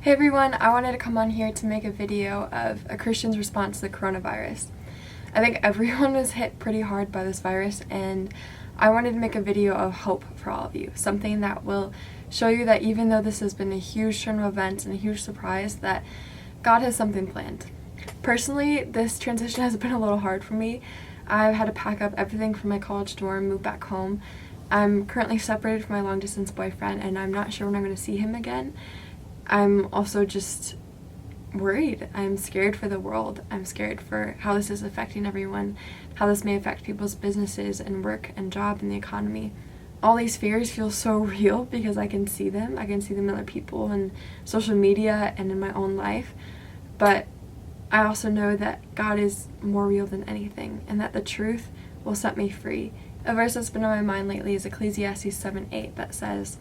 Hey everyone, I wanted to come on here to make a video of a Christian's response to the coronavirus. I think everyone was hit pretty hard by this virus, and I wanted to make a video of hope for all of you. Something that will show you that even though this has been a huge turn of events and a huge surprise, that God has something planned. Personally, this transition has been a little hard for me. I've had to pack up everything from my college dorm, move back home. I'm currently separated from my long-distance boyfriend, and I'm not sure when I'm going to see him again. I'm also just worried. I'm scared for the world. I'm scared for how this is affecting everyone, how this may affect people's businesses and work and job and the economy. All these fears feel so real because I can see them. I can see them in other people and social media and in my own life. But I also know that God is more real than anything, and that the truth will set me free. A verse that's been on my mind lately is Ecclesiastes 7:8 that says,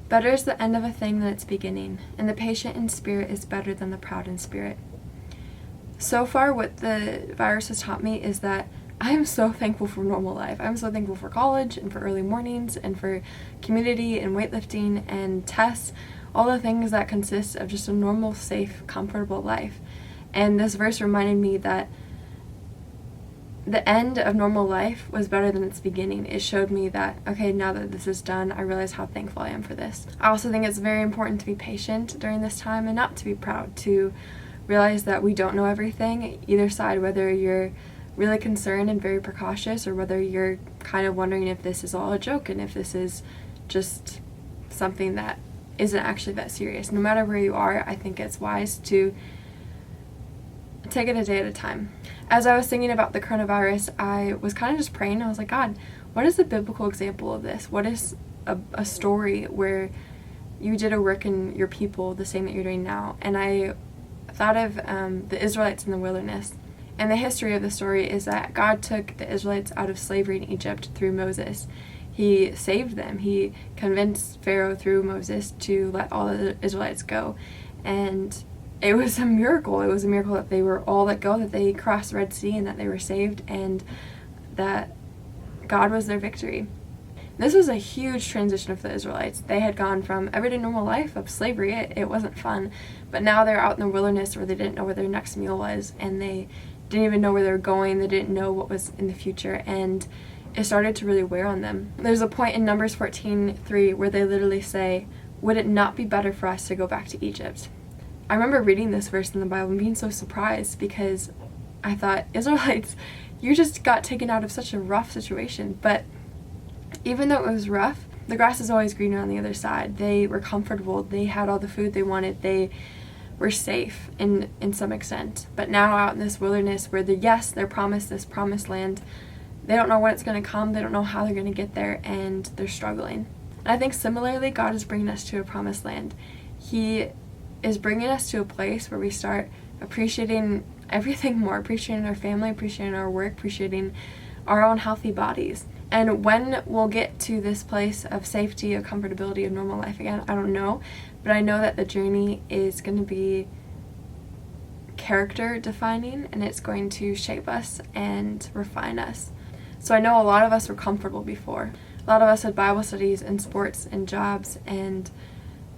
"Better is the end of a thing than its beginning, and the patient in spirit is better than the proud in spirit." So far, what the virus has taught me is that I am so thankful for normal life. I'm so thankful for college and for early mornings and for community and weightlifting and tests, all the things that consist of just a normal, safe, comfortable life. And this verse reminded me that the end of normal life was better than its beginning. It showed me that, okay, now that this is done, I realize how thankful I am for this. I also think it's very important to be patient during this time and not to be proud, to realize that we don't know everything, either side, whether you're really concerned and very precautious or whether you're kind of wondering if this is all a joke and if this is just something that isn't actually that serious. No matter where you are, I think it's wise to take it a day at a time. As I was thinking about the coronavirus, I was kind of just praying. I was like, God, what is the biblical example of this? What is a story where you did a work in your people the same that you're doing now? And I thought of the Israelites in the wilderness. And the history of the story is that God took the Israelites out of slavery in Egypt through Moses. He saved them. He convinced Pharaoh through Moses to let all the Israelites go. And it was a miracle. It was a miracle that they were all let go, that they crossed the Red Sea, and that they were saved, and that God was their victory. This was a huge transition for the Israelites. They had gone from everyday normal life of slavery. It wasn't fun. But now they're out in the wilderness where they didn't know where their next meal was, and they didn't even know where they were going. They didn't know what was in the future, and it started to really wear on them. There's a point in Numbers 14:3 where they literally say, "Would it not be better for us to go back to Egypt?" I remember reading this verse in the Bible and being so surprised because I thought, Israelites, you just got taken out of such a rough situation. But even though it was rough, the grass is always greener on the other side. They were comfortable. They had all the food they wanted. They were safe in some extent. But now out in this wilderness where they're promised this promised land, they don't know when it's going to come. They don't know how they're going to get there, and they're struggling. And I think similarly, God is bringing us to a promised land. He is bringing us to a place where we start appreciating everything more, appreciating our family, appreciating our work, appreciating our own healthy bodies. And when we'll get to this place of safety, of comfortability, of normal life again, I don't know, but I know that the journey is going to be character defining, and it's going to shape us and refine us. So I know a lot of us were comfortable before. A lot of us had Bible studies and sports and jobs and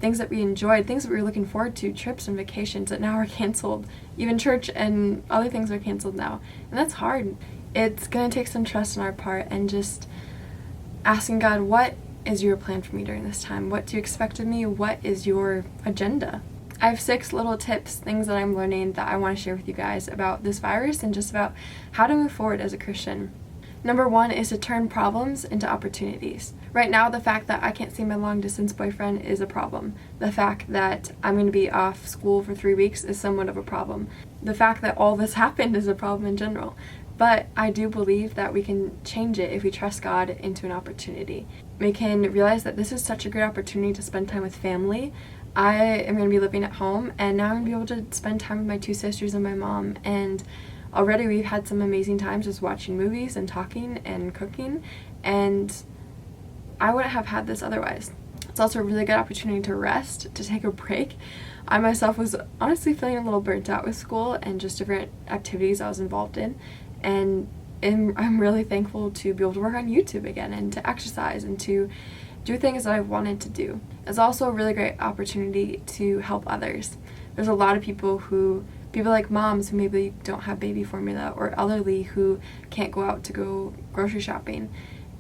things that we enjoyed, things that we were looking forward to, trips and vacations that now are canceled. Even church and other things are canceled now. And that's hard. It's going to take some trust on our part and just asking God, what is your plan for me during this time? What do you expect of me? What is your agenda? I have 6 little tips, things that I'm learning that I want to share with you guys about this virus and just about how to move forward as a Christian. Number 1 is to turn problems into opportunities. Right now, the fact that I can't see my long-distance boyfriend is a problem. The fact that I'm going to be off school for 3 weeks is somewhat of a problem. The fact that all this happened is a problem in general. But I do believe that we can change it if we trust God into an opportunity. We can realize that this is such a great opportunity to spend time with family. I am going to be living at home, and now I'm going to be able to spend time with my 2 sisters and my mom, and already we've had some amazing times just watching movies and talking and cooking, and I wouldn't have had this otherwise. It's also a really good opportunity to rest, to take a break. I myself was honestly feeling a little burnt out with school and just different activities I was involved in, and I'm really thankful to be able to work on YouTube again and to exercise and to do things that I've wanted to do. It's also a really great opportunity to help others. There's a lot of people like moms who maybe don't have baby formula, or elderly who can't go out to go grocery shopping.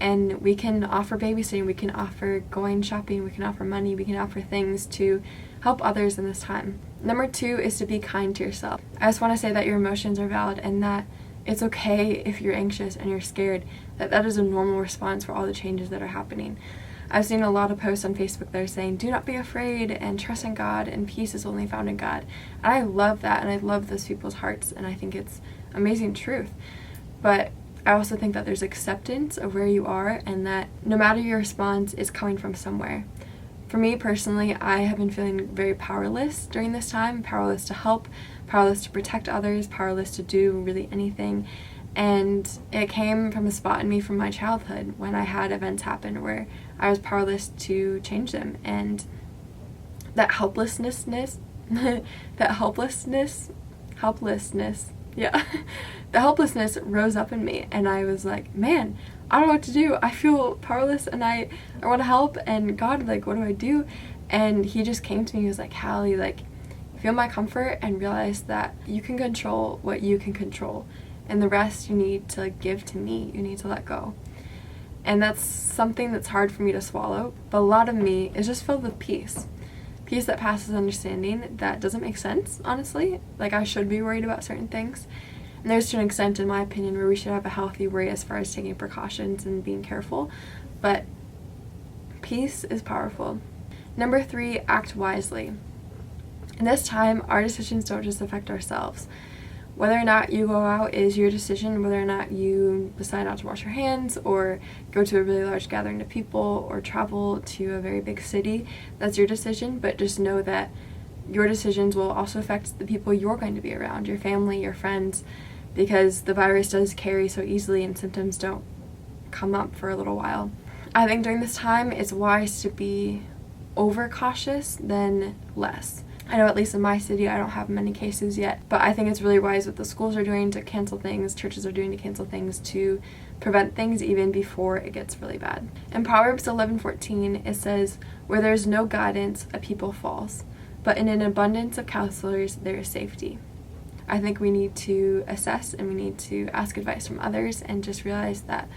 And we can offer babysitting, we can offer going shopping, we can offer money, we can offer things to help others in this time. Number 2 is to be kind to yourself. I just want to say that your emotions are valid and that it's okay if you're anxious and you're scared, that is a normal response for all the changes that are happening. I've seen a lot of posts on Facebook that are saying, do not be afraid and trust in God and peace is only found in God. And I love that, and I love those people's hearts, and I think it's amazing truth. But I also think that there's acceptance of where you are, and that no matter your response, it's coming from somewhere. For me personally, I have been feeling very powerless during this time, powerless to help, powerless to protect others, powerless to do really anything. And it came from a spot in me from my childhood when I had events happen where I was powerless to change them. And that helplessness, the helplessness rose up in me, and I was like, man, I don't know what to do. I feel powerless, and I want to help, and God, like, what do I do? And he just came to me. He was like, Hallie, like, feel my comfort and realize that you can control what you can control, and the rest you need to give to me. You need to let go. And that's something that's hard for me to swallow, but a lot of me is just filled with peace. Peace that passes understanding, that doesn't make sense, honestly. Like, I should be worried about certain things. And there's to an extent, in my opinion, where we should have a healthy worry as far as taking precautions and being careful. But peace is powerful. Number 3, act wisely. In this time, our decisions don't just affect ourselves. Whether or not you go out is your decision. Whether or not you decide not to wash your hands, or go to a really large gathering of people, or travel to a very big city, that's your decision. But just know that your decisions will also affect the people you're going to be around, your family, your friends, because the virus does carry so easily and symptoms don't come up for a little while. I think during this time, it's wise to be overcautious than less. I know at least in my city, I don't have many cases yet, but I think it's really wise what the schools are doing to cancel things, churches are doing to cancel things, to prevent things even before it gets really bad. In Proverbs 11:14, it says, where there's no guidance, a people falls, but in an abundance of counselors, there is safety. I think we need to assess, and we need to ask advice from others, and just realize that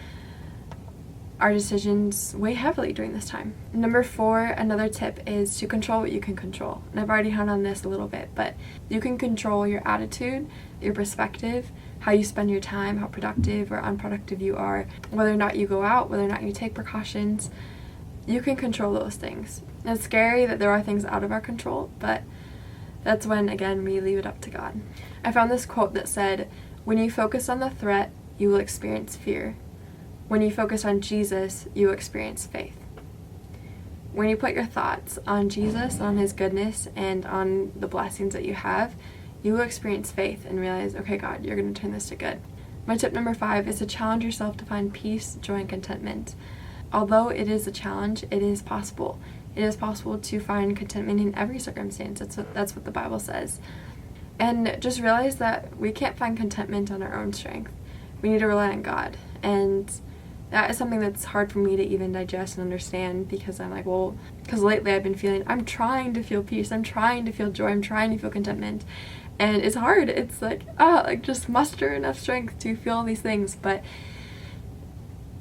our decisions weigh heavily during this time. Number 4, another tip is to control what you can control. And I've already hit on this a little bit, but you can control your attitude, your perspective, how you spend your time, how productive or unproductive you are, whether or not you go out, whether or not you take precautions. You can control those things. And it's scary that there are things out of our control, but that's when, again, we leave it up to God. I found this quote that said, when you focus on the threat, you will experience fear. When you focus on Jesus, you experience faith. When you put your thoughts on Jesus, on his goodness, and on the blessings that you have, you will experience faith and realize, okay, God, you're going to turn this to good. My tip number 5 is to challenge yourself to find peace, joy, and contentment. Although it is a challenge, it is possible. It is possible to find contentment in every circumstance. That's what the Bible says. And just realize that we can't find contentment on our own strength. We need to rely on God. And that is something that's hard for me to even digest and understand, because I'm like, well, because lately I've been feeling, I'm trying to feel peace, I'm trying to feel joy, I'm trying to feel contentment. And it's hard. It's like, just muster enough strength to feel all these things. But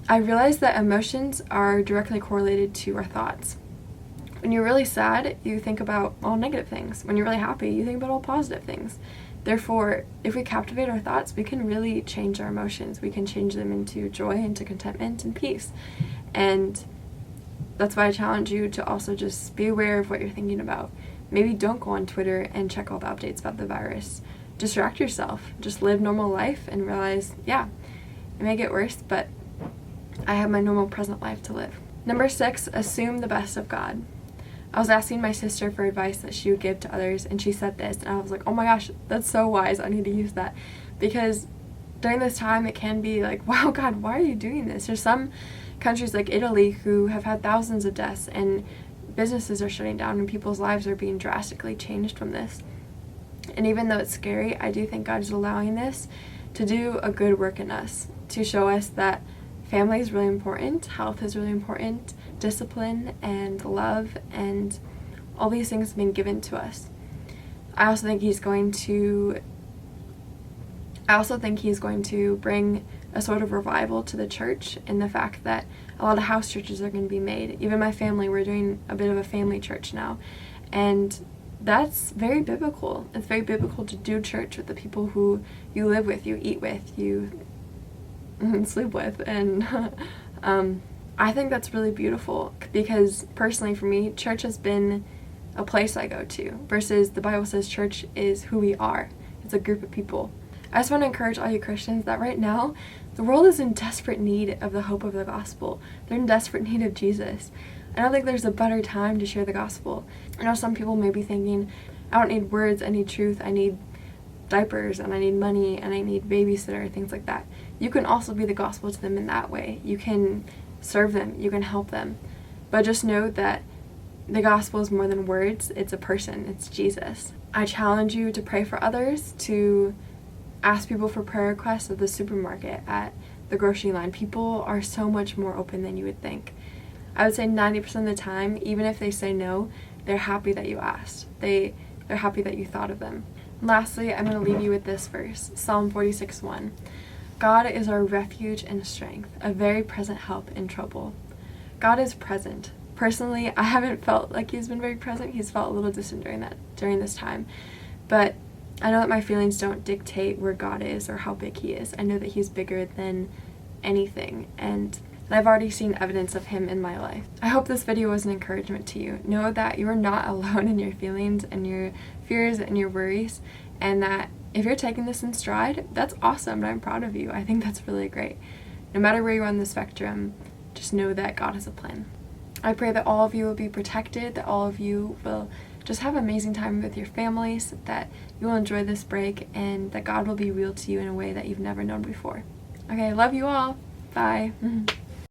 I realize that emotions are directly correlated to our thoughts. When you're really sad, you think about all negative things. When you're really happy, you think about all positive things. Therefore, if we captivate our thoughts, we can really change our emotions. We can change them into joy, into contentment, and peace. And that's why I challenge you to also just be aware of what you're thinking about. Maybe don't go on Twitter and check all the updates about the virus. Distract yourself. Just live normal life and realize, yeah, it may get worse, but I have my normal present life to live. Number 6, assume the best of God. I was asking my sister for advice that she would give to others, and she said this, and I was like, oh my gosh, that's so wise. I need to use that. Because during this time, it can be like, wow, God, why are you doing this? There's some countries like Italy who have had thousands of deaths, and businesses are shutting down, and people's lives are being drastically changed from this. And even though it's scary, I do think God is allowing this to do a good work in us, to show us that family is really important, health is really important, discipline and love and all these things have been given to us. I also think he's going to bring a sort of revival to the church in the fact that a lot of house churches are going to be made. Even my family, we're doing a bit of a family church now. And that's very biblical. It's very biblical to do church with the people who you live with, you eat with, you sleep with. And I think that's really beautiful because personally for me, church has been a place I go to versus the Bible says church is who we are. It's a group of people. I just want to encourage all you Christians that right now, the world is in desperate need of the hope of the gospel. They're in desperate need of Jesus. I don't think there's a better time to share the gospel. I know some people may be thinking, I don't need words, I need truth, I need diapers, and I need money, and I need babysitter, things like that. You can also be the gospel to them in that way. You can serve them, you can help them. But just know that the gospel is more than words, it's a person, it's Jesus. I challenge you to pray for others, to ask people for prayer requests at the supermarket, at the grocery line. People are so much more open than you would think. I would say 90% of the time, even if they say no, they're happy that you asked. They're happy that you thought of them. Lastly, I'm going to leave you with this verse, Psalm 46:1. God is our refuge and strength, a very present help in trouble. God is present. Personally, I haven't felt like he's been very present. He's felt a little distant during this time. But I know that my feelings don't dictate where God is or how big he is. I know that he's bigger than anything, and I've already seen evidence of him in my life. I hope this video was an encouragement to you. Know that you are not alone in your feelings and your fears and your worries, and that if you're taking this in stride, that's awesome and I'm proud of you. I think that's really great. No matter where you are on the spectrum, just know that God has a plan. I pray that all of you will be protected, that all of you will just have an amazing time with your families, that you will enjoy this break, and that God will be real to you in a way that you've never known before. Okay, I love you all. Bye.